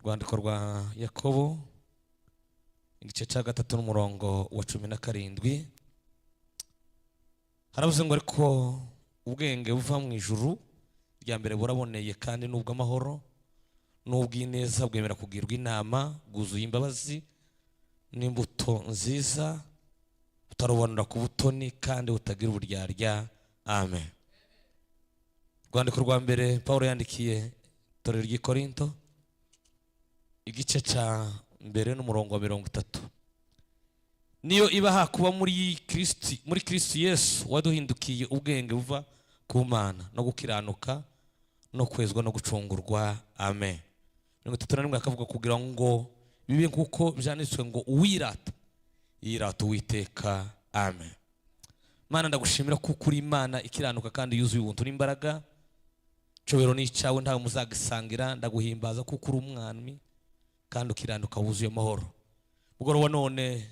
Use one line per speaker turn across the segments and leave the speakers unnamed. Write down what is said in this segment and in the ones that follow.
Rwandiko rwa Yakobo igice cya 3 n'umurongo wa 17 haravuze ngo ariko ubwenge buva mu ijuru rya mbere buraboneye kandi nubwo amahoro n'ubw'ineza bwemera kugirwa inama bwuzuye imbabazi n'imbuto nziza butarubonera ku butoni kandi butagira uburyarya. Amen. Rwandiko rwa mbere Paulo yandikiye itorero ry'i Korinto igice cya mbere n'umurongo wa 30. Niyo ibaha kuba muri Kristo Yesu waduhindukiye ubwenge buva ku Mana no gukiranuka no kwezwa no gucungurwa. Amen. 31 akavuga kugira ngo bibe kuko byanditswe ngo uwirata yirata Uwiteka. Amen. Mana ndagushimira kuko uri Imana ikiranuka kandi yuzuye ubuntu n'imbaraga. Cobero ni cyawe ntawe muzagisangira. Ndaguhimbaza kuko uri umwami kandi ukiranuka wuzuye amahoro. Bugoroba none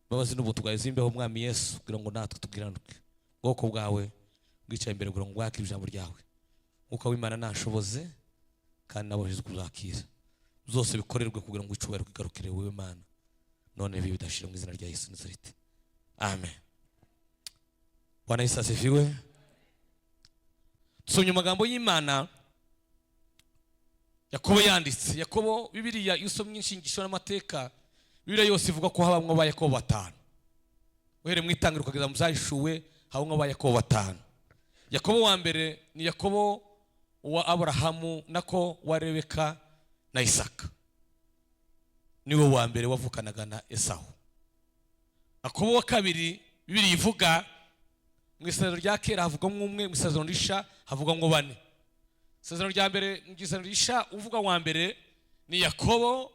babazi n'ubuntu bwawe zimbeho mwami Yesu kugira ngo natwe tugiranuke. Bwoko bwawe bwicaye imbere kugira ngo bwakire ijambo ryawe. Uko w'Imana nashoboze kandi nabojeze kuzakira. Zose bikorerwe kugira ngo icubahiro kigarukire wewe Mana. None bibi bidashira mu izina rya Yesu Nazareti. Amen. Bwana Yesu asifiwe. Tusomye amagambo y'Imana Yakobo yanditse. Yakobo Bibiliya yusomye inshingisho n'amateka Bibiliya yose ivuga ko habamwe ba Yakobo 5. Uhere mu itangiriro kugeza mu zahishuwe habamwe ba Yakobo 5. Yakobo wa mbere ni Yakobo wa Aburahamu nako wa Rebeka na Isaka. Niwe wa mbere wavukanaga na Esawu. Yakobo wa kabiri Bibiliya ivuga mu isezerano rya kera havuga umwe, mu isezerano risha havuga ngo 4. Isezerano rya mbere mu isezerano risha uvuga wa mbere ni Yakobo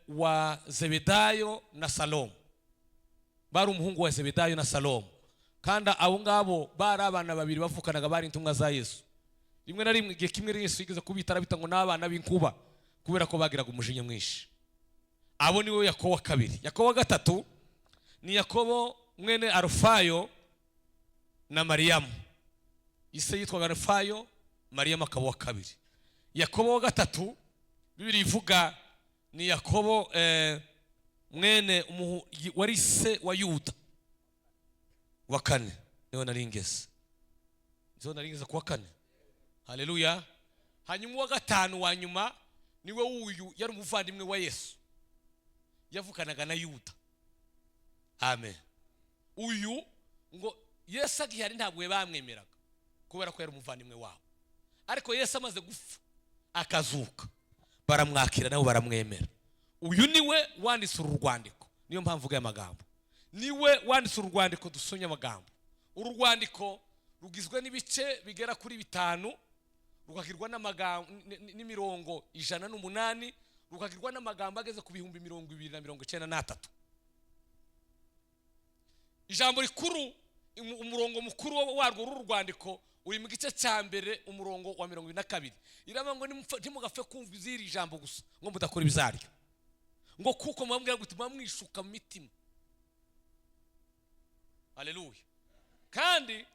wa Zebedayo na Salomo. Bari umuhungu wa Zebedayo na Salomo. Kandi abo ngabo bari abana babiri bavukanaga bari intumwa za Yesu. Rimwe na rimwe igihe kimwe Yesu yigeze kubitara bita ngo n'abana b'inkuba kubera ko bagiraga umujinya mwinshi. Abo niwe Yakobo wa kabiri. Yakobo wa gatatu ni Yakobo mwene Arufayo na Mariyamu. Ise yitwaga Arufayo, Mariyamu akaba wa kabiri. Yakobo wa gatatu Bibiliya ivuga ni Yakobo mwene wari se wa Yuda wa kane. Niwe naringeze kuwa kane. Haleluya. Hanyuma wa gatanu wa nyuma niwe uyu yari umuvandimwe wa Yesu yavukanaga na Yuda. Amen. Uyu ngo Yesu agihari ntabwo bamwemeraga kubera ko yari umuvandimwe wabo. Ariko Yesu amaze gupfa akazuka baramwakira nabo baramwemera. Uyu niwe wanditse uru rwandiko. Niyo mpamvu vuga amagambo. Niwe wanditse uru rwandiko dusomye amagambo. Uru rwandiko rugizwe n'ibice bigera kuri 5, rukagirwa n'amagambo n'imirongo 108, rukagirwa n'amagambo ageze ku 293. Ijambo rikuru umurongo mukuru warwo uru rwandiko uri mu gice cya mbere umurongo wa 22. Irama ngo ntimugapfe kumva iziri jambo gusa ngo mudakora ibizaryo. Ngo kuko mwambwira gutuma mwishuka mu mitima. Haleluya. Kandi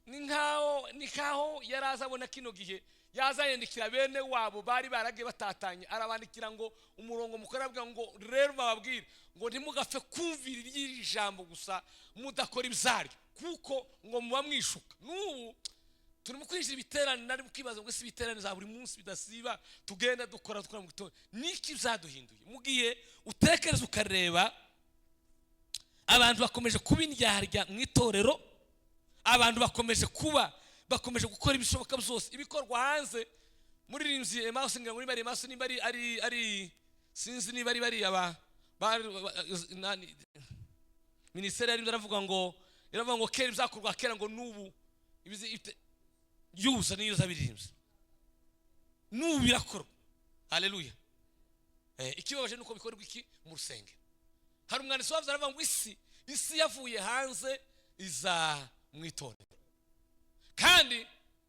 ni nkaho yarazabona kino gihe yazayendikira bene wabo bari baragiye batatanye, arabandikira ngo umurongo mukorabwa ngo rero bababwira ngo ntimugapfe kumvira iryiri jambo gusa mudakora ibizaryo kuko ngo muba mwishuka. N'ubu turimo kwinjira ibiterane nari mukibaza ngo ese ibiterane za buri munsi bidasiba tugenda dukora mu gitondo niki byaduhinduye. Mugiye utekereza ukareba abantu bakomeje kuba indyarya mu itorero. Abantu bakomeje gukora ibishoboka byose ibikorwa hanze muri rinzi Emmaus ngira ngo bari Emmaus nimba ari sinzi niba bari aba ministeri ari baravuga ngo iravuga ngo kera byakorwa kera ngo nubu yuza niyo zabirimbye nubu birakorwa. Haleluya. Ikibabaje nuko bikorwa iki mu rusenge. Hari umwanditsi wavye aravuga ngo isi yavuye hanze iza mu itorero. Kandi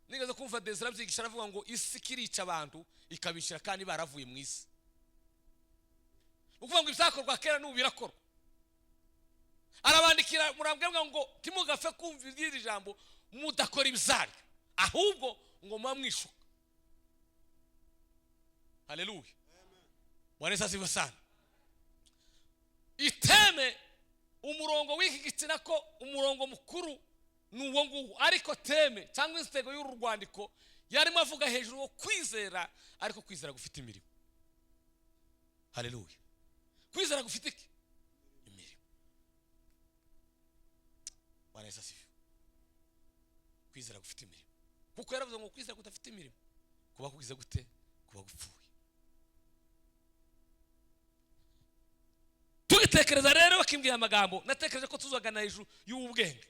nigeze kumva Desire byigisha aravuga ngo isi kirica abantu ikabishira kandi baravuye mu isi. Ukuvuga ngo ibyakorwa kera nubu birakorwa. Arabandikira murambwira ngo timugapfe kumva iri jambo mudakora ibizaryo ahubwo ngo mwamwishuka. Haleluya. Bwana Yesu asifiwe sana. Iteme umurongo w'iki gitsina ko umurongo mukuru nuwo nguwo, ariko teme cyangwa insitego y'uru rwandiko yarimo avuga hejuru wo kwizera, ariko kwizera gufite imirimo. Haleluya. Kwizera gufite iki? Imirimo. Bwana Yesu asifiwe. Kwizera gufite imirimo, kuko yaravuze ngo kwizera kudafite imirimo kuba kugize gute? Kuba gupfuye. Tugitekereza rero bakimbwira amagambo, natekereje ko tuzagana hejuru y'ubwenge.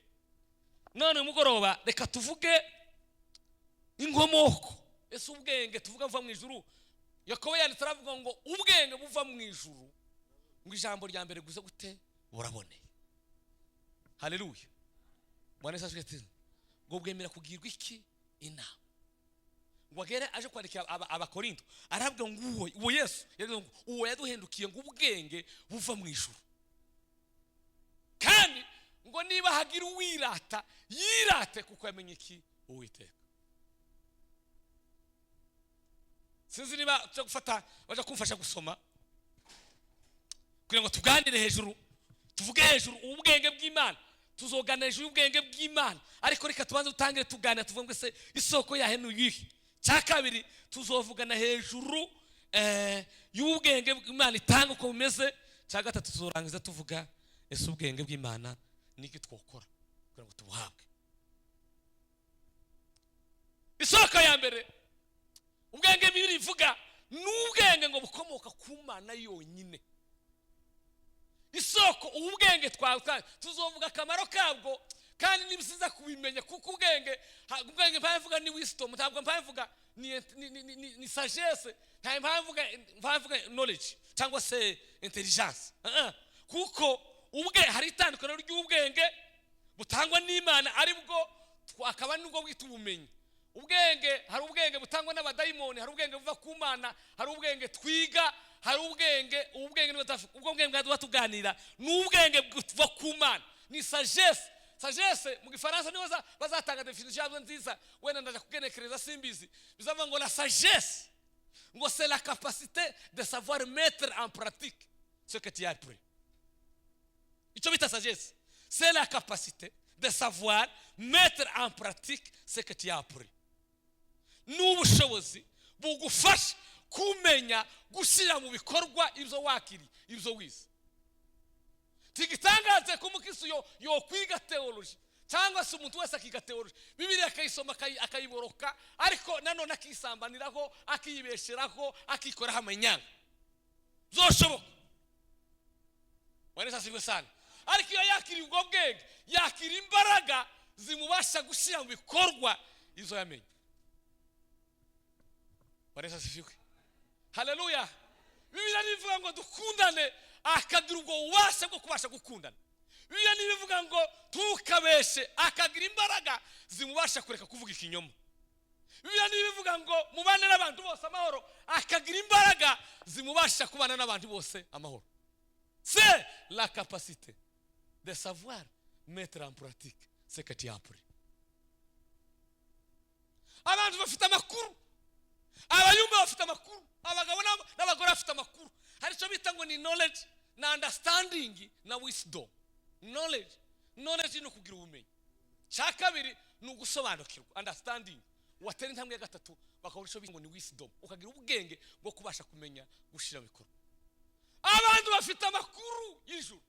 None umugoroba reka tuvuge inkomoko. Ese ubwenge tuvuga buva mu ijuru? Yakobo yanditse aravuga ngo ubwenge buva mu ijuru, ngo ijambo rya mbere guze gute? Buraboneye. Haleluya. Bwana Yesu asifiwe. Ngo bwemera kugirwa iki? Inama. Ngo agere aje kwandikira abakorinto aravuga ngo uwo Yesu yavuze ngo uwo yaduhendukiye ngo ubwenge buva mu ijuru, kandi ngo niba hagira uwirata yirate kuko yamenye iki? Uwiteka. Sinzi niba cyo gufata baje kumfasha gusoma kugira ngo tuganire hejuru, tuvuge hejuru ubwenge bw'Imana. Tuzogana hejuru y'ubwenge bw'Imana, ariko reka tubanze utangire tuganira tuvuge ngo se isoko ya henu yihe. Cya kabiri tuzovugana hejuru y'ubwenge bw'Imana itanga uko bumeze. Cya gatatu tuzorangiza tuvuga ese ubwenge bw'Imana niki twokora kugira ngo tubuhabwe. Isoko ya mbere ubwenge bibiri ivuga n'ubwenge ngo bukomoka ku Mana yonyine. Isoko ubwenge tuzovuga akamaro kabwo, kandi nibisiza kubimenya, kuko ubwenge mpavuga ni wisdom, ntabwo mpavuga ni sagesse, ntabwo mpavuga knowledge cyangwa se intelligence. Kuko hari itandukano ry'ubwenge butangwa n'Imana, aribwo akaba nubwo bwita ubumenyi. Ubwenge, hari ubwenge butangwa n'abadayimoni, hari ubwenge buva ku Mana, hari ubwenge twiga, hari ubwenge ubwo bwenge bwatuganira n'ubwenge buva ku Mana ni sagesse. Sagesse mu Gifaransa niho bazatanga definition nziza, wenda ndaje kugenekereza simbizi. Bizavuga ngo la sagesse ngo c'est la capacité de savoir mettre en pratique ce que tu as appris. Icyo bita sagesse, c'est la capacité de savoir mettre en pratique ce que tu as appris. N'ubushobozi bugufasha kumenya gushyira mu bikorwa ibyo wakiri, ibyo wize. Tigitangaze ko umukristo yo kwiga theology cyangwa se umuntu wese akiga theology, Bibiliya akayisoma akayiboroka, ariko nanone akisambaniraho, akiyibesheraho, akikoraho amanyanga. Zoshoboka. Bwana Yesu asifiwe sana. Ariko iyo yakiri ubwo bwenge, yakira imbaraga zimubasha gushyira mu bikorwa izo yamenye. Bwana Yesu asifiwe. Haleluya. Bibiliya nivuga ngo dukundane, akagira ubwo ubasha bwo kubasha gukundana. Bibiliya nivuga ngo tukabeshe, akagira imbaraga zimubasha kureka kuvuga ikinyoma. Bibiliya nivuga ngo mubane n'abantu bose amahoro, akagira imbaraga zimubasha kubana n'abantu bose amahoro. C'est la capacité de savoir mettre en pratique ce que tu as appris. Abantu bafite amakuru, abayumba bafite amakuru, abagabo n'abagore bafite amakuru. Hari cyo bita ngo ni knowledge na understanding na wisdom. Knowledge ni ukugira ubumenyi. Cya kabiri ni ugusobanukirwa, understanding. Watera intambwe ya gatatu bakabura icyo bita ngo ni wisdom, ukagira ubwenge bwo kubasha kumenya gushira bikora. Abantu bafite amakuru y'ijuru,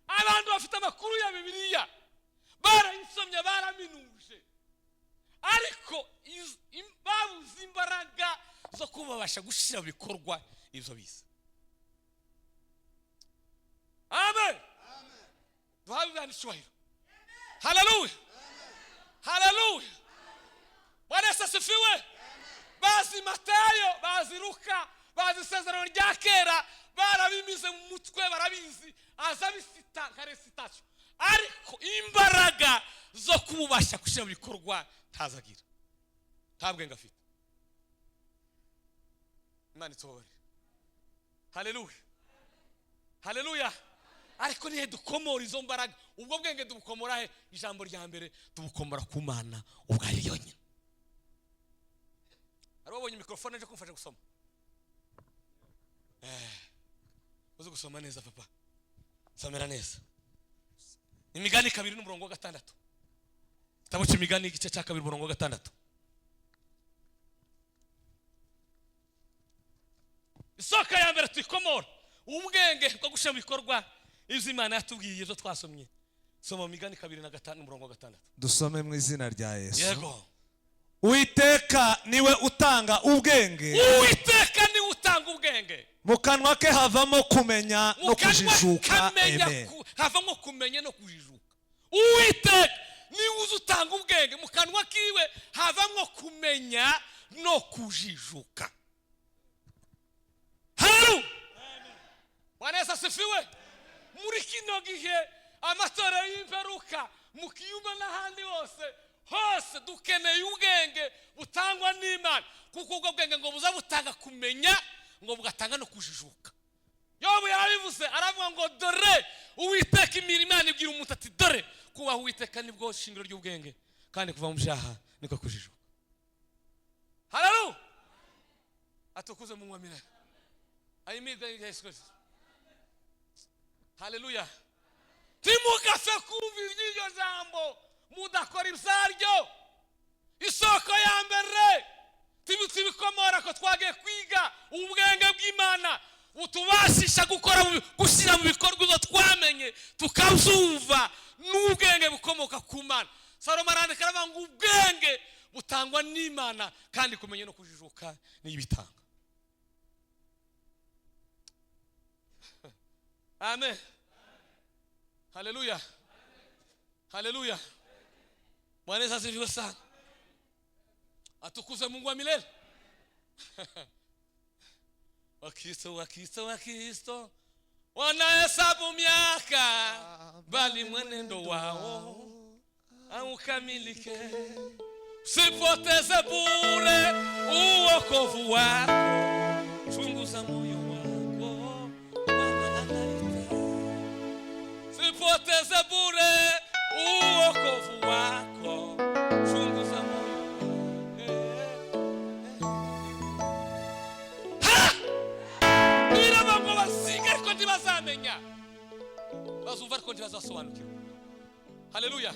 abantu bafite amakuru ya Bibiliya, barayisomye baraminuje, ariko babuze imbaraga zo kubasha gushira bikorwa ibyo bize. Amen. Duhabwe n'ishwahiro. Haleluya. Haleluya. Bwana Yesu asifiwe. Bazi Matayo, bazi Luka, bazi Isezerano rya kera, barabimize mu mutwe, barabizi, azabisita nka recitation, ariko imbaraga zo kubasha gushira bikorwa ntazagira, ntabwo ngafite. Imana itobore. Haleluya. Haleluya. Ariko nihe dukomora izo mbaraga? Ubwo bwenge dubukomora he? Ijambo rya mbere dubukomora ku Mana ubwayo yonyine. Arabonye mikrofone aje kumfasha gusoma. uzi gusoma neza papa, somera neza Imigani 2:6. Igitabo cy'Imigani igice cya 2:6. Isoko ya mbere tuyikomora ubwenge bwo gushyira mu bikorwa ibyo Imana yatubwiye, ibyo twasomye. Soma Imigani 2:5.
Dusome mu izina rya Yesu.
Yego.
Uwiteka niwe utanga ubwenge.
Uwiteka niwe utanga ubwenge.
Mu kanwa ke havamo kumenya no kujijuka.
Amen. Havamo kumenya no kujijuka. Uwiteka niwe uzutanga ubwenge, mu kanwa kiwe havamo kumenya no kujijuka. Haleluya. Bwana Yesu asifiwe. Muri kino gihe amatora y'imperuka mu kiyumba n'ahandi hose dukeneye ubwenge butangwa n'Imana, kuko ubwo bwenge ngo buza butanga kumenya, ngo bugatanga no kujijuka. Yobu yarabivuze aravuga ngo dore Uwiteka Imana ibwira umuntu ati dore kubaha Uwiteka nibwo shingiro ry'ubwenge, kandi kuva mu byaha niko kujijuka. Haleluya. Atukuze mu mwamira. Ayimida Yesu Kristo. Haleluya. Timugafe kumva iryo jambo mudakora ibisaryo. Isoko ya mbere tibikomora ko twagiye kwiga ubwenge bw'Imana butubashisha gushyira mu bikorwa ibyo twamenye tukabyumva n'ubwenge bukomoka ku Mana. Salomo arandika aravuga ngo ubwenge butangwa n'Imana, kandi kumenya no kujijuka n'ibitanga. Amen. Haleluya. Haleluya. Bwana Yesu asifiwe sana. Atukuze Mungu wa milele. Wakristo wanahesabu miaka, bali mwenendo wao haukamilike. Usipoteze bure uokovu wako, chunguza moyo wako, Bwana anaita. Usipoteze bure uokovu wako, chunguza moyo wako. Nirabango basiga ariko ntibazamenya, bazumva ariko ntibazasobanukirwa. Haleluya.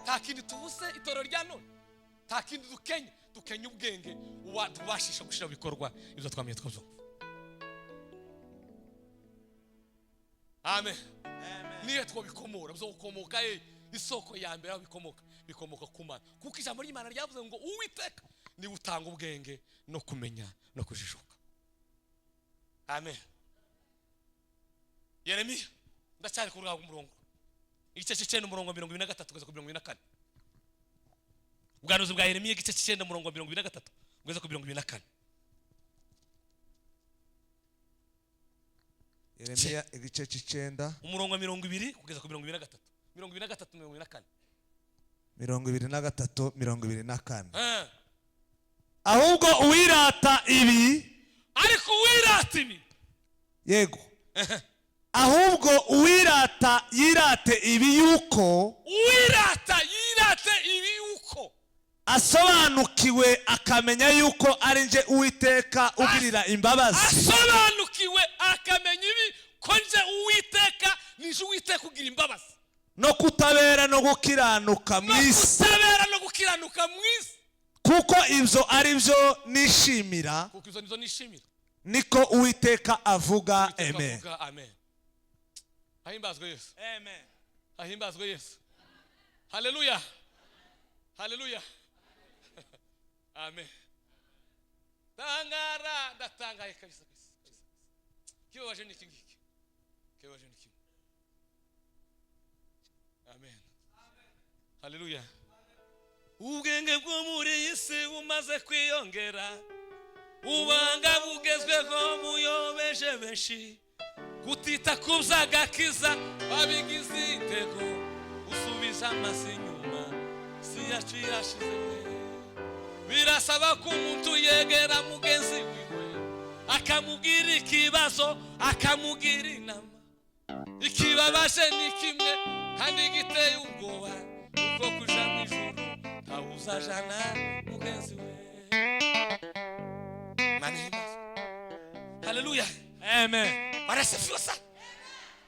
Nta kindi tubuze itorero rya none, nta kindi dukenye ubwenge tubashisha gushyira mu bikorwa ibyo twamenye twazumva. Amen. Niyo twabikomora byo gukomoka isoko ya mbere aho bikomoka ku Mana, kuko ijambo ry'Imana ryavuze ngo Uwiteka niwe utanga ubwenge no kumenya no kujijuka. Amen. Yeremiya ndacyari ku murongo igice cy'Icyenda umurongo 23 kugeza ku 24. Ubwanuzi bwa Yeremiya igice cy'Icyenda umurongo 23 kugeza ku 24.
Yeremiya igice cy'Icyenda
umurongo 20 kugeza ku 23. 23
24. Ahubwo uwirata ibi,
ariko uwirata ibi,
yego, ahubwo uwirata yirate ibi yuko,
uwirata yirate ibi yuko
asobanukiwe akamenya yuko ari nje Uwiteka ugirira imbabazi.
Asobanukiwe akamenya ibi ko nje Uwiteka, nije Uwiteka ugira imbabazi
no kutabera no gukiranuka mwisi, kuko ibyo ari byo nishimira, niko Uwiteka avuga. Amen.
Amen. Ahimbazwe Yesu. Amen. Ahimbazwe Yesu. Haleluya. Haleluya. Amen. Tangara ndatangaye kabisa. Kibaje ni kingiki. Kibaje ni kingi. Amen. Haleluya. Ubwenge bwo muri isi bumaze kwiyongera, ubanga bugezweho buyobeje benshi, kutita kubyagakiza babigize intego, usubiza amaso inyuma si yacu yashize. Birasaba ko umuntu yegera mugenzi wiwe akamubwira ikibazo, akamubwira inama. Ikibabaje ni kimwe kandi giteye ubwoba, uko kuja mu ijuru ntawuzajana mugenzi we. Haleluya.
Amen.
barasifiwe sana.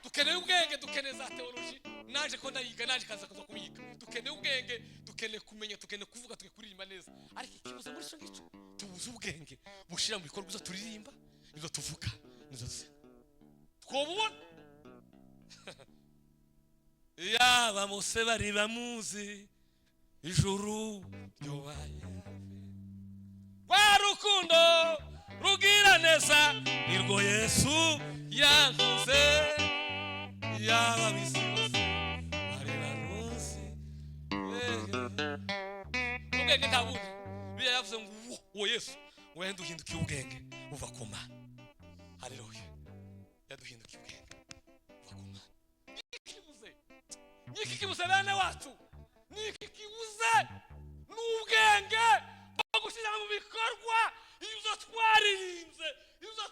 Dukeneye ubwenge, dukeneye za theology, naje ko ndayiga, naje kaza kuyiga. Dukeneye ubwenge, dukeneye kumenya, dukeneye kuvuga, tukuririmba neza. Ariko ikibazo muri cyo gico tubuze ubwenge bushira mu bikorwa byo turirimba, ibyo tuvuga, nizo twobubona. Yaba Mose bari bamuzi ijuru ryobaye kwa rukundo rugira neza nirwo Yesu yankuze. Yaba bisi bose bari baruzi ubwenge ntabundi. Biya yavuze ngo uwo Yesu wenda uhindukiye ubwenge uva ku Mana. Haleluya. Yaduhindukiye ubwenge uva ku Mana. Niki kibuze bene wacu, niki kibuze n'ubwenge bwo gushyira mu bikorwa ibyo twaririnze, ibyo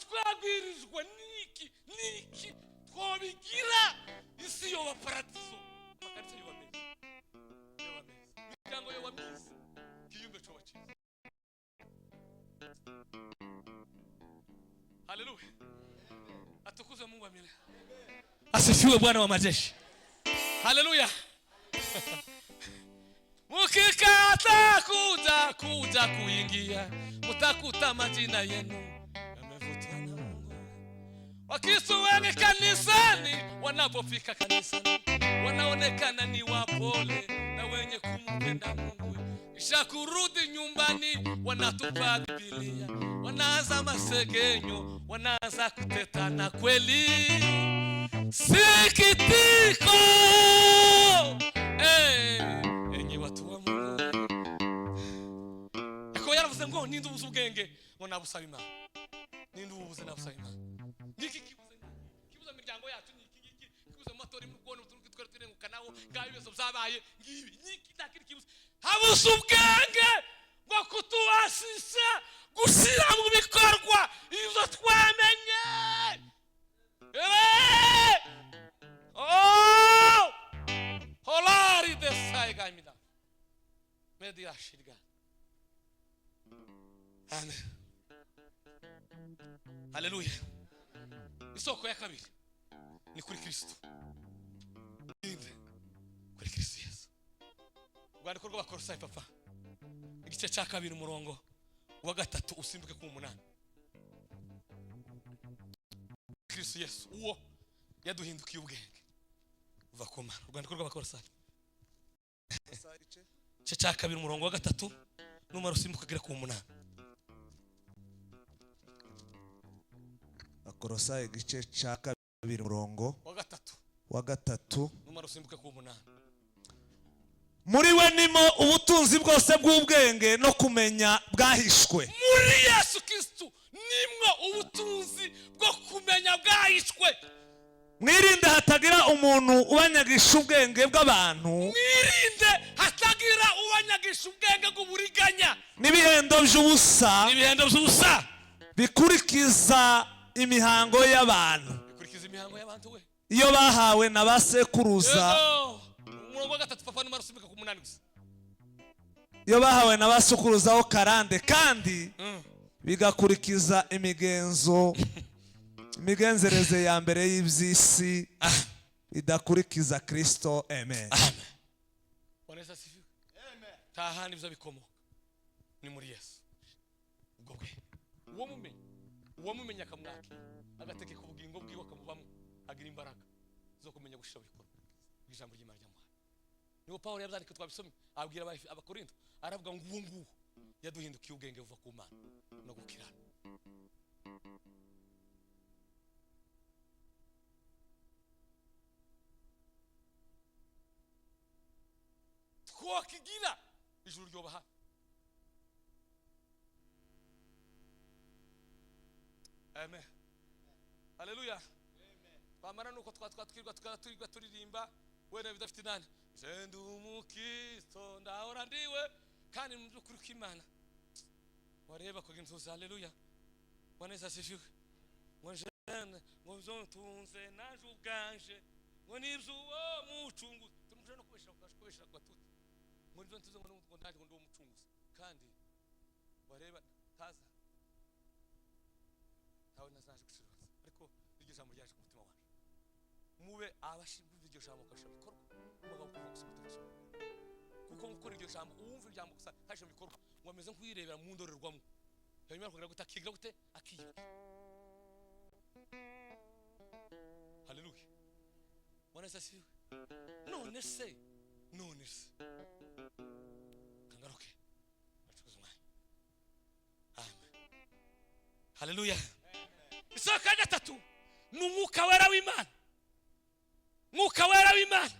twabwirijwe, niki twobigira. Isi yoba paradiso, makanisa yoba meza, imiryango yoba myiza, kiyumbe coba cyiza. Haleluya. Atukuze Mungu amina. Asifiwe Bwana wa majeshi. Haleluya. Mukikata kuja kuingia, mutakuta majina yenu yamevutwa na Mungu. Wakristo wengi kanisani, wanapofika kanisani wanaonekana ni wapole na wenye kumpenda Mungu. Kisha kurudi nyumbani wanatupa Biblia, wanaanza masegenyo, wanaanza kutetana kweli. Sikitiko enyi watu wa Mungu. Eko yaravuze ngo ninde ubuze ubwenge ngo nabusaba Imana. Ninde ubuze nabusaba Imana. Niki kibuze imiryango yacu, niki kibuze amatori mu bwone utuntu twari turengukanaho ngaho ibibazo byabaye ngibi. Niki takiri kibuze habuze ubwenge ngo kutuwasisha gushyira mu bikorwa ibyo twamenye. Oh! Holari desai gamida. Media shirga. Amen. Haleluya. Isoko ya kabiri ni kuri Kristo. Kuri Kristo Yesu. Rwandiko rw'Abakolosayi papa. Igice cya kabiri umurongo wa 3 usimbuke ku 8. Kristo Yesu uwo yaduhindukiye ubwenge uva ku Mana. Rwandiko rw'Abakolosayi igice cya kabiri umurongo wa 3 numero usimbuka kugera ku 8.
Abakolosayi igice cya kabiri umurongo wa 3
numero usimbuka ku 8.
Muri we nimo ubutunzi bwose bw'ubwenge no kumenya bwahishwe.
Muri Yesu Kristo nimwo ubutunzi bwo kumenya bwahishwe.
Mwirinde hatagira umuntu ubanyagisha ubwenge bw'abantu.
Mwirinde hatagira ubanyagisha ubwenge bw'uburiganya
n'ibihendo by'ubusa bikurikiza imihango y'abantu.
We
Iyo bahawe na basekuruza.
Umurongo wa 3 papa numero usimbuka ku 8 gusa.
Iyo bahawe na basekuruzaho karande kandi bigakurikiza imigenzereze ya mbere y'iby'isi idakurikiza Kristo. Amen.
Waneza asifiwe. Amen. Tahani biza bikomoka ni muri Yesu. Ubwo bwe uwo mumenya akamwakira agategeka ubugingo bwiwe akamubamo agira imbaraga zo kumenya gushira bikorwa ijambo ry'Imana ryamuha. Niwo Paulo yabyandika twabisomye abwira Abakorinto aravuga ngo uwo nguwo yaduhindukiye ubwenge buva ku Mana no gukirana. Twakigira ijuru ryobaha. Amen. Haleluya. Bamara nuko twatwirwa turirimba wena bidafite nani. Jenda umukristo ndahora ndiwe kandi mu byukuri k'Imana. Wareba ko gintuza. Haleluya. Waneza asifiwe. Ngo zontunze naje ubwanje ngo nibyo uwo mucungu tumuje no kubeshira gatute. Ngo zontunze ngo ndaje ngo ndo umucunguzi kandi wareba taza naje gushirwa ariko iryo jambo ryaje ku mutima wacu mube abashimwe iryo jambo kasha bikorwa umugabo kuvuga gusa kuko gukora iryo jambo uwumva ijambo gusa hashe bikorwa ngo ameze nk'uyirebera mu ndorerwamo hanyuma kugira gutakigira gute akiye haleluya wana sasiwe none se kangaruke bacukuza umwanya amen haleluya isoko ya gatatu ni umwuka wera w'Imana mwuka wera w'Imana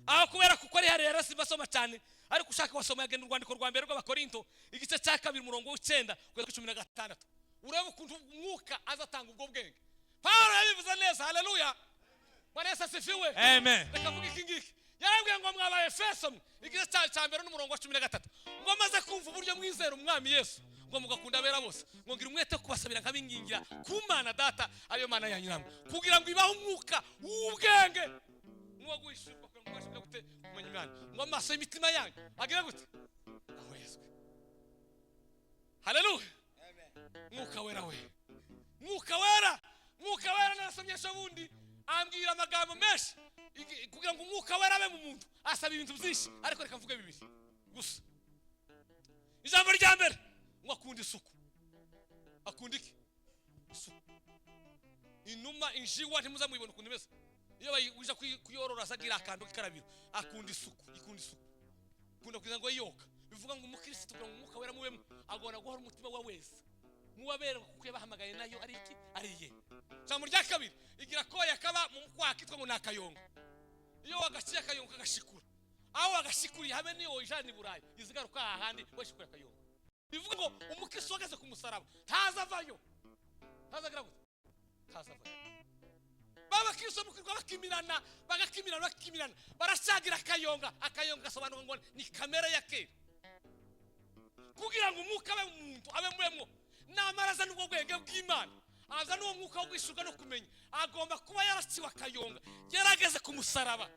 aho kubera kuko ari harera simbasoma cyane ariko ushaka wasoma yagenda urwandiko rwa mbere rw'abakorinto igice cya 2 umurongo w'9 kugeza 16 urebe ukuntu umwuka azatanga ubwo bwenge Paulo yabivuze neza haleluya Bwana asifiwe amen reka vuga iki ngiki yarabwiye ngo mwabaye Efeso igice cya mbere n'umurongo wa 13 ngo maze kumva uburyo mwizera umwami Yesu ngo mugakunda abera bose ngo ngira umwete kubasabira nkabingingira ku Mana data ariyo Mana yanyu namwe kugira ngo ibaho umwuka w'ubwenge nuwo guhishurwa kugira ngo bashobore gute kumenya Imana ngo amaso y'imitima yanyu agira gute aho Yesu haleluya amen mwuka wera mwuka wera narasomyesha bundi ambwira amagambo menshi kugira ngo umwuka wera abe mu muntu asaba ibintu byinshi ariko reka mvuge bibiri gusa ijambo rya mbere ngo akunda isuku akunda iki isuku inuma injiwa ntimuza muyibona ukuntu imeze iyo bayija kuyorora asagira akantu k'ikarabiro akunda isuku kunda kugira ngo yoka bivuga ngo umukristo kugira ngo umwuka wera mubemo agona guhora umutima wa wese muwabera kuko yabahamagaye nayo ari iki ariye jambo rya kabiri igira ko yakaba mu kwakitwa ngo nakayonga iyo wagaciye akayonga kagashikura aho wagashikuriye habe niyo ijani burayi izigaruka ahandi washikura akayonga bivuga ngo umukristo wageze ku musaraba ntazavayo ntazavayo baba kristo mukirwa bagakimirana baracagira akayonga gasobanura ngo ni kamera ya kera kugira ngo umwuka abe mu muntu abe muremwo namaraza n'ubwo bwenge bw'Imana aza n'uwo mwuka wo gwishuka no kumenya agomba kuba yaraciwe akayonga yarageze ku musaraba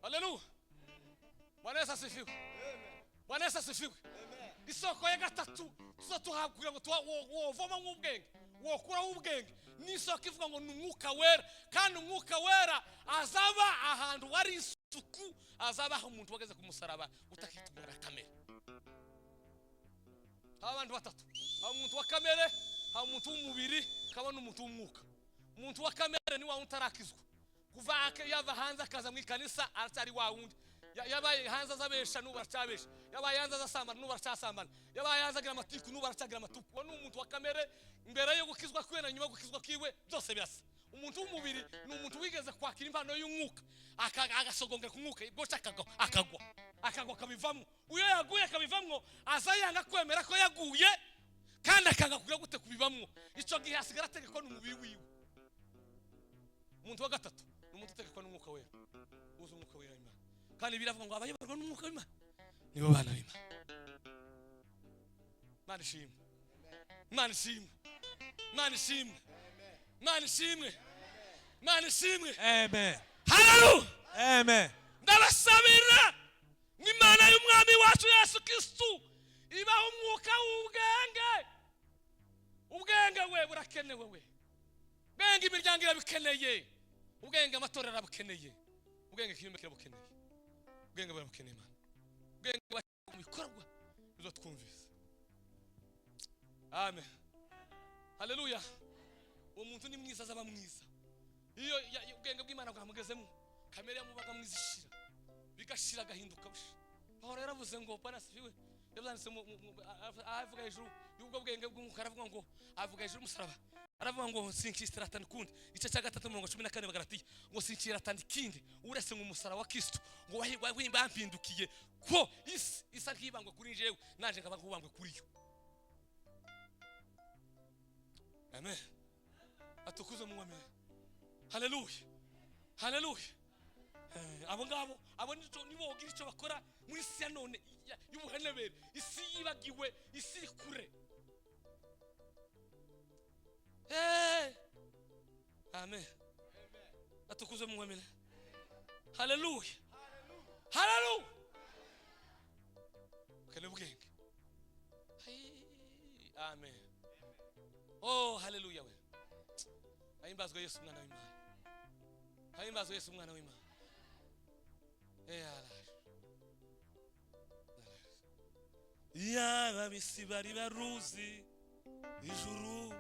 haleluya Bwana Yesu asifiwe Bwana Yesu asifiwe isoko ya gatatu tuzotuhabwa kugira ngo wovoma nk'ubwenge wokuraho ubwenge n'isoko ivuga ngo ni umwuka wera kandi umwuka wera azaba ahantu wari isuku azaba aho umuntu wageze ku musaraba utakitwara kamere abantu batatu aho umuntu wa kamere aho umuntu w'umubiri kaba n'umuntu w'umwuka umuntu wa kamere ni wa utarakizwa kuva yava hanze akaza mu ikanisa aracyari wa wundi yabaye hanze azabesha n'ubu aracabesha yabaye hanze azasambana n'ubu aracasambana yabaye hanze agira amatiku n'ubu aracagira amatuku uwo ni umuntu wa kamere imbere yo gukizwa kwe na nyuma yo gukizwa kiwe byose birasa umuntu w'umubiri ni umuntu wigeze kwakira impano y'umwuka agasogongera ku mwuka bwo akagwa kabivamo uyo yaguye akabivamo azayanga kwemera ko yaguye kandi akanga kugira gute kubivamo ico gihe hasigara ategeko n'umubiri wiwe umuntu wa gatatu ni umuntu utegekwa n'umwuka wera uzi umwuka wera Imana kandi biravuga ngo abayoborwa n'umwuka w'Imana nibo bana b'Imana Mana ishimwe amen haleluya amen ndabasabira n'Imana y'umwami wacu Yesu Kristo ibaho umwuka ubwenge we burakenewe we ubwenge imiryango irabikeneye ubwenge amatorero arabukeneye ubwenge kiyumekera bukeneye ubwenge barabukeneye Imana ubwenge mu bikorwa bizo twumvise amen haleluya uwo muntu ni mwiza azaba mwiza iyo ubwenge bw'Imana bwamugezemo kamere yamubaga mwizishira bigashira gahinduka busha aho rero avuze ngo Bwana asifiwe yabyanditse avuga hejuru y'ubwo bwenge bw'umwuka aravuga ngo avuga hejuru umusaraba aravuga ngo sinkistira atandi kundi igice cya 3:14 bagaratiye ngo sinkira atandi kindi uretse ngo umusaraba wa Kristo ngo bampindukiye ko isa nkibangwe kuri jewe naje nkaba nkubangwe kuri yo amen atukuze mu mwami haleluya abo ngabo abo nibo ogira icyo bakora muri isi ya none y'ubuhenebere isi yibagiwe isi kure amen atukuze mu mwami haleluya kale ubwenge amen Oh haleluya we. Ahimbazwe Yesu mwana w'Imana. Ahimbazwe Yesu mwana w'Imana. Yaba bisi bari baruzi ijuru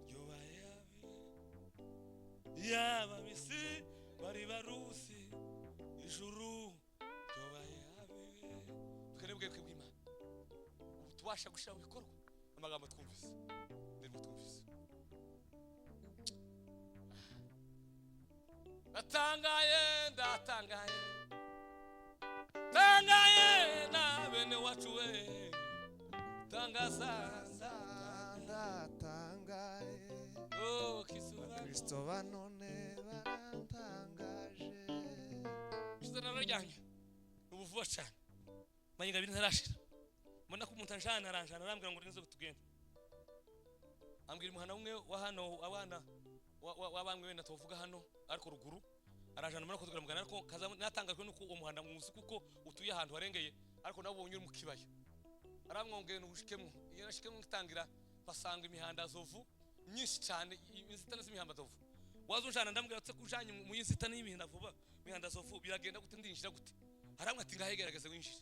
ryobaye abe. Yaba bisi bari baruzi ijuru ryobaye abe. Tukarebwe kw'Imana. Tubasha gushira mu bikorwa amagambo twumvise. Ndimo twumvise. Ndatangaye tangaye na bene wacu we. Tangaza
ndatangaye.
Oh
Kristo banone barantangaje.
Bizana rajyanye ubuvuba cyane. Manyinga bintu ntarashira. Mbona ko umuntu anjana aranjana arambwira ngo nizo tugenda. Ambwira umuhana umwe wa hano abana wabamwe wenda tuvuga hano ariko ruguru arajana mbona ko tugamugana ariko kaza natangajwe nuko uwo muhanda muzi kuko utuye ahantu harengeye ariko nabo bonyura mu kibaya. Aramwongeye n'ubushikemwe iyo nashikemwe ngitangira basanga imihanda zovu nyinshi cyane inzitane z'imihanda zovu. Wazunjana ndambwira tse kujanye mu inzitane y'imihanda vuba imihanda zovu biragenda gute ndinjira gute. Aramwe ati ngahegerageze winjira.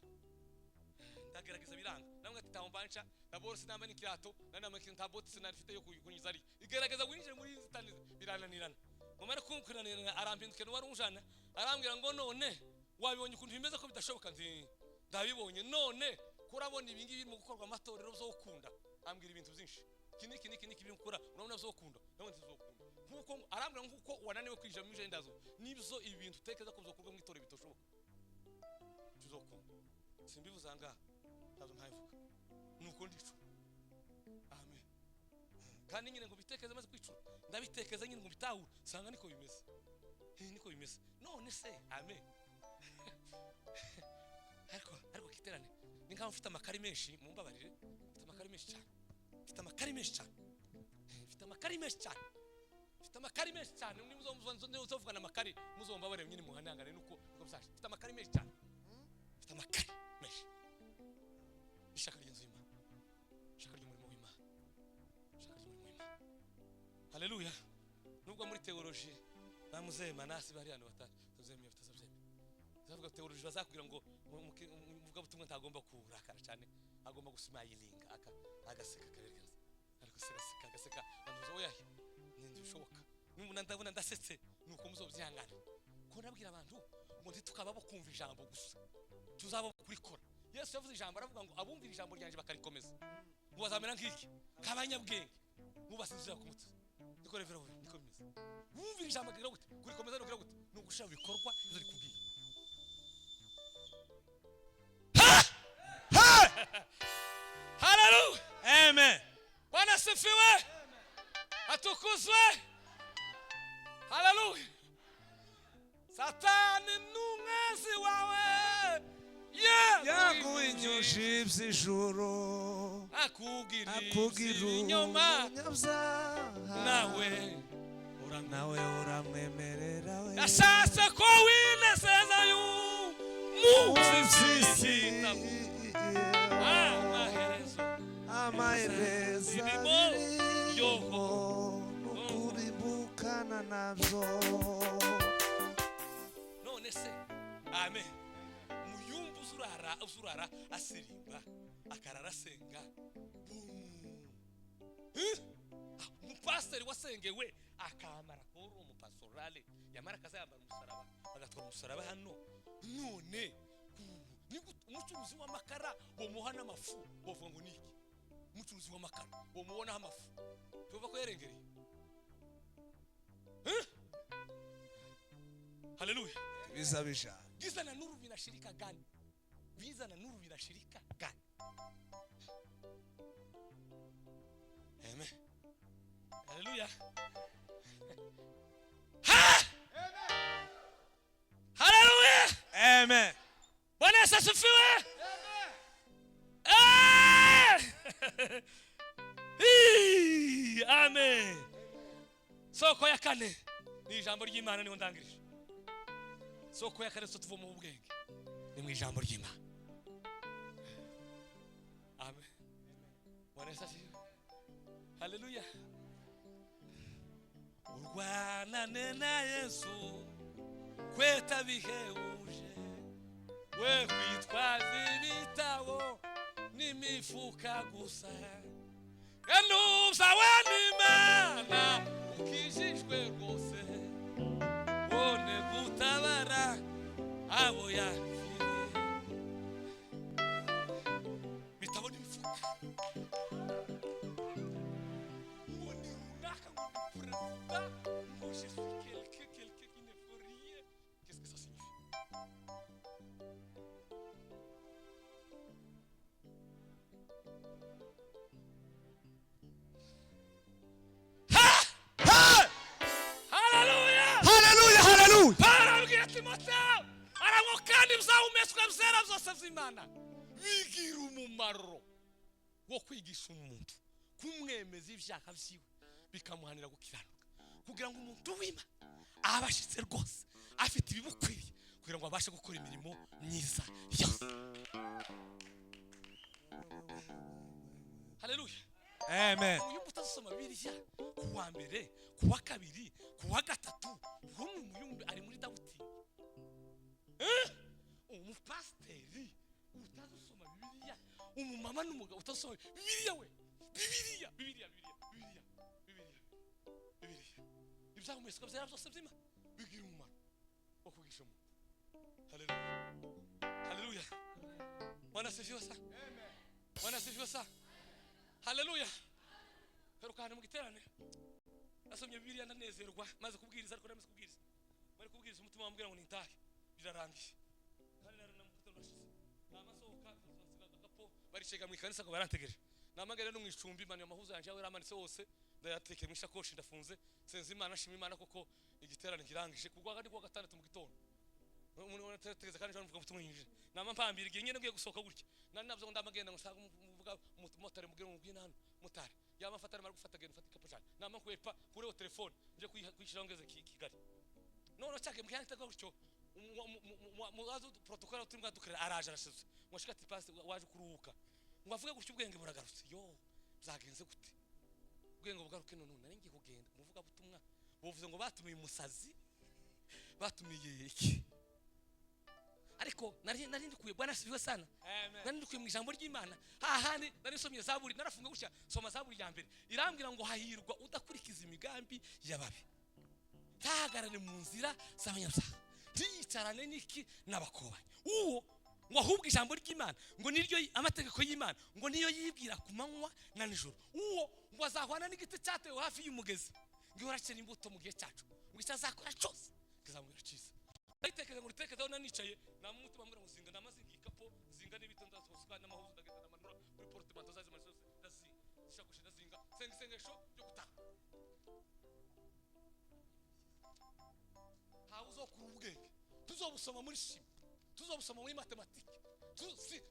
Ndagerageza biranga namwe ati tambanca naboro sinamba n'ikirato nanama kintu boti sinarifite yo kunyiza ari igerageza winjire muri inzitane birananirana. Mumara kunkuranira arambindukana warunjana arambwira ngo none wabibonye ukuntu bimeze ko bidashoboka nzi ndabibonye none kurabona ibingi biri mu gukorwa amatorero zo gukunda ambwira ibintu byinshi kiniki biri gukora urabona zo gukunda nawe nzizokunda nkuko arambwira nkuko wananiwe kwija mu jendazo nibyo ibintu tekeza ko bizokorwa mu itorero bitoshoboka tuzokunda simbivuzanga ntazo ntayivuga nuko ndicu amen kandi nyine ngo bitekeze maze kwicura ndabitekeza nyine ngo bitahura sanga niko bimeze niko bimeze none se amen ariko kiterane ninka mfite amakari menshi mumbabarire mfite amakari menshi cyane mfite amakari menshi cyane ni muzovugana amakari muzombabarire nyine muhanangane nuko byashe mfite amakari menshi cyane mfite amakari menshi ishaka ry'inzu y'Imana ishaka ry'umurimo w'Imana haleluya nubwo muri theology bamuzema nasi bari hano batazemeye batazabyemeye zavuga theology bazakubwira ngo muvuga butumwa ntagomba kurakara cyane agomba gusimayilinga agaseka kabereza ariko agaseka banduza oya nindi bishoboka nimuna ndabona ndasetse nuko muzobyihangana ko nabwira abantu ngo ntitukababo kumva ijambo gusa tuzabo kurikora. Yesu yavuze ijambo aravuga ngo abumvira ijambo ryanje bakarikomeza ngo bazamera nk'iki kabanyabwenge mubasinzira ku mutwe niko revera we niko bimeze bumvira ijambo gira gute kurikomeza no gira gute no gushaka bikorwa izo rikubwiye. Haleluya amen Bwana sifiwe atukuzwe haleluya. Satani n'umwanzi wawe
yaguhinyuje iby'ijuru
akubwira inyoma nawe
uramwemerera we
yashatse ko winezeza y'umunsi
amaherezo yoho n'ukurimbukana nabyo.
None se amen muyumbu uzurara asirimba akarara senga umupasiteri wasengewe akamara kuri umupastorale yamara kazayambara umusaraba agatwara umusaraba hano none umucuruzi w'amakara bomuha n'amafu bovuga ngo niki umucuruzi w'amakara bomubonaho amafu tuvuga ko yerengereye haleluya
bizabisha
bizana nuru binashirika gani amen haleluya haleluya
amen
Bwana Yesu asifiwe amen. Soko ya kane ni ijambo ry'Imana niho ndangirije. Soko ya kane so tuva mu bwenge ni mu ijambo ry'Imana. Amen. Bwana Yesu asifiwe Haleluya. Urwanane na Yesu kweta bihebuje, we kwitwaza ibitabo n'imifuka gusa, yanuza w'Imana ukijijwe rwose, wone gutabara abo yapfiriye. Bitabo n'imifuka ngo ni runaka ngo perezida ngo je suis quelqu'un qui ne fait rien. Qu'est-ce que ça signifie? Imana bigira umumaro wo kwigisha umuntu kumwemeza ibyaha byiwe bikamuhanira gukiranuka, kugira ngo umuntu w'Imana abashitse rwose afite ibibukwiriye kugira ngo abashe gukora imirimo myiza yose. Haleluya.
Amen.
Uyu mutasoma Bibiliya kuwa mbere, kuwa kabiri, kuwa gatatu, umwe ari muri Dawudi. Umupasteri utazusoma Bibiliya, umumama n'umugabo utazusoma Bibiliya, we Bibiliya ibyagumeswa byera byose by'Imana bigira umumaro wo kugisha umuntu. Haleluya. Haleluya. Bwana asifiwe sana. Amen. Bwana asifiwe sana. Haleluya. Karukana mu giterane nasomye Bibiliya ndanezerwa, maze kubwiriza ariko namaze kubwiriza, bari kubwiriza umutima wambwira ngo nintahe birarangiye. Barishega mu ikanisa ko barantegereje, namagere no mu icumbi Imana y'amahuzo yanje yawe ramanitse hose, ndayatekera mu ishakoshi ndafunze, senze Imana shima Imana koko igiterane kirangije kugwa kandi kuwa gatandatu mu gitondo. Umuntu wanategeze kandi mvuga mutumwe yinjije nama mpambira igihe nyene ngiye gusohoka gutya, nani navyo ndamagenda ngo nshaka muvuga motari mugire ngo ngwina hano motari yama fatara mara gufata genda fatika po cyane nama kwepa kureho telefone nje kwishira ngeze Kigali. None cyake mukyanita gutyo muazo protocol utimwa dukira araje arashize ngo shika tipasi waje kuruhuka ngo avuge gutyo ubwenge buragarutse. Yo byagenze gute ubwenge bugaruke? None nari ngiye kugenda muvuga butumwa bovuze ngo batumiye umusazi, batumiye iki, ariko nari ndikuye. Bwana asifiwe sana. Nari ndikuye mu ijambo ry'Imana hahandi nari nsomye Zaburi, narafunga gutya soma Zaburi ya mbere irambwira ngo hahirwa udakurikiza imigambi y'ababi, tahagarare mu nzira z'abanyabyaha, ntiyicarane n'iki n'abakobanyi. Uwo ngo ahubwo ijambo ry'Imana ngo niryo amategeko y'Imana ngo niyo yibwira ku manywa na nijoro. Uwo ngo azahwana n'igiti cyatewe hafi y'umugezi ngo urakira imbuto mu gihe cyacu, ngo cyazakora cyose kizamubera cyiza. Aritekeza ngo ritekezaho nanicaye namutima mbura ngo zinga namazinga ikapo zinga n'ibitanda zoswa n'amahuzo ndagenda namanura kuri portemento zaje masose ndazinga shakoshi ndazinga sengesho byo gutaha. Hauzo kurubwenge tuzobusoma muri shimi, tuzobusoma muri matematike,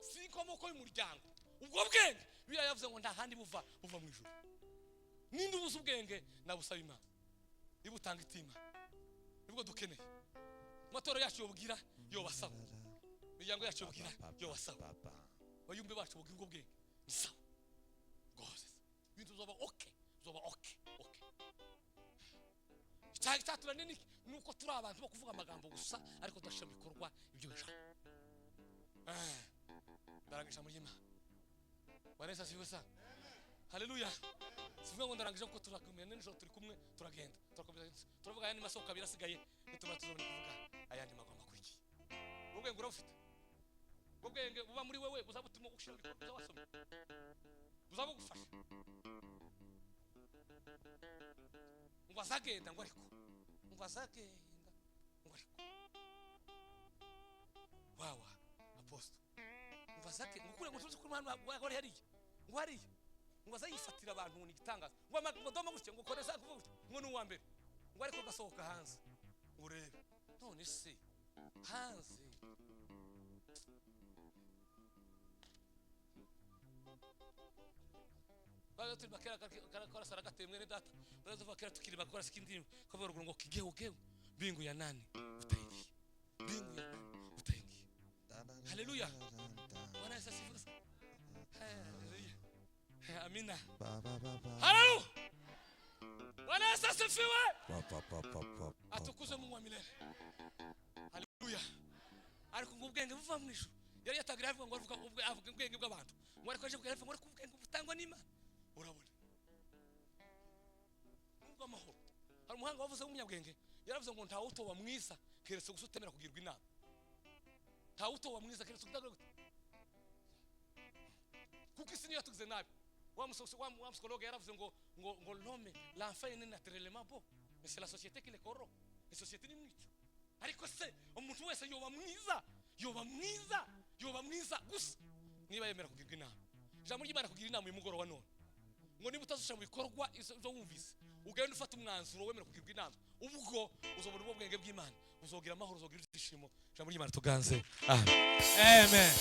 si komoko y'umuryango. Ubwo bwenge biya yavuze ngo ndahandi buva mu ijuru. Ninde ubuza ubwenge nabusaba Imana ibutanga itima, nibwo dukeneye. Matoro yacu yobugira yo basaba, miryango yacu yobugira yo basaba, bayumbe bacu bogira ubwo bwenge sawa rwose, ibintu zoba okay. Cyaturane niki nuko turi abantu bo kuvuga amagambo gusa ariko tudashira bikorwa ibyo bijana. Ndarangisha muri Imana. Bwana asifiwe sana. Haleluya. Sivuga ngo ndarangisha kuko turakumenya n'ijoro turi kumwe turagenda turavuga ayandi masoko abiri asigaye nituma tuzobona kuvuga ayandi magomba kuriki. Ubwenge urafite, ubwenge buba muri wewe buzabutuma ushira bikorwa wasomye, buzabugufasha ngo azagenda ngo ariko wawa apostle ngo azake ngukure ngo tuzi kuri mwana wari hariye ngo hariye ngo azayifatira abantu ngo nigitangaza ngo doma gutya ngo koreza kuvuga ngo n'uwa mbere ngo ariko gasohoka hanze urebe. None se hanze baga turi bakera karakora saragate mwene data baza bakera tukiri bakora sikindi ko baruguru ngo kigeo bingu ya nani utaingia, bingu ya nani utaingia. Haleluya. Bwana Yesu asifiwe. Haleluya. Amen. amina
ba ba ba ba
haleluya Bwana Yesu asifiwe
ba ba ba ba ba
atukuzwe Mungu wa milele haleluya ariko ngo ubwenge buva mu ijuru yari yatagira avuga ngo avuga ubwenge bw'abantu ngo ariko aje kugira ngo ubwenge butangwa n'Imana urabona ngo amahoro hari umuhanga wavuze w'umunyabwenge yaravuze ngo nta utoba mwiza keretse gusutemera kugirwa inama nta utoba mwiza keretse kudagura kuko isi niyo tugize nabi wa psychologue yaravuze ngo l'homme l'enfant est naturellement beau mais c'est la société qui le corrompt la société ni mwiza ariko se umuntu wese yoba mwiza gusa niba yemera kugirwa inama jambo ry'Imana kugira inama y'umugoroba none ngo niba utazusha mu bikorwa izo wumvise ugenda ufata umwanzuro wemera kugirwa inama ubwo uzobona ubwenge bw'Imana uzogira amahoro uzogira ibyishimo jambo ry'Imana tuganze amen